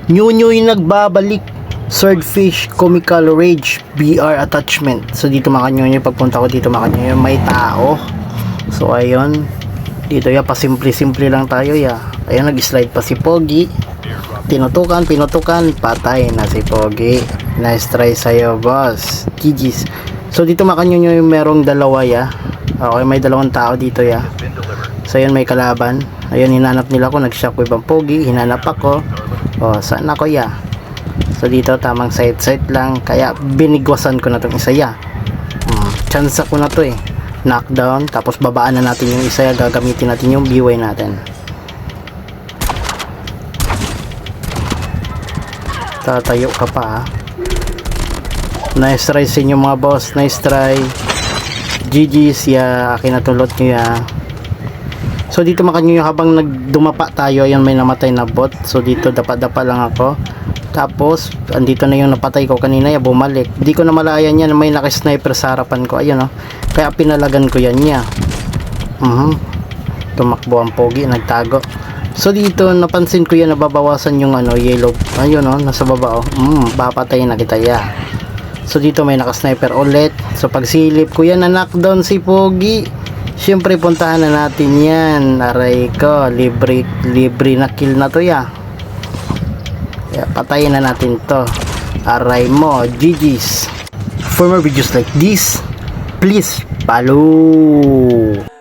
New yung nagbabalik. Swordfish Comical Rage BR attachment. So dito mga kanyonyo, pagpunta ko dito mga kanyonyo, may tao. So ayun, dito ya, pasimple-simple lang tayo ya. Ayun, nag-slide pa si Pogi. Pinutukan, patay na si Pogi. Nice try sa'yo, boss. GG's. So dito mga kanyonyo, merong dalawa ya. Okay, may dalawang tao dito ya. So ayun, may kalaban. Ayun, hinanap nila ko, nag-shockwave ang Pogi. Hinanap ako. O, saan ako ya? So dito, tamang side lang. Kaya binigwasan ko na itong isa ya. Chance ko na to eh. Knockdown, tapos babaan na natin yung isa ya. Gagamitin natin yung BY natin. Tatayo ka pa ha. Nice try sa inyo mga boss. Nice try. GG's ya. Akin na tulot nyo ya. So dito makanyo habang nagdumapa tayo, ayun, may namatay na bot. So dito dapa-dapa lang ako. Tapos andito na yung napatay ko kanina ya, bumalik. Di ko na malayan yan, may naka-sniper sa harapan ko. Ayun oh. Kaya pinalagan ko yan niya. Tumakbo ang Pogi, nagtago. So dito napansin ko yan, nababawasan yung yellow. Ayun oh, nasa baba oh. Papatay na kita ya. So dito may naka-sniper ulit. So pagsilip ko yan, na-knockdown si Pogi. Siyempre puntahan na natin yan. Aray ko, libre na kill na to ya. Kaya patayin na natin to. Aray mo, GG's. For more videos like this, please follow.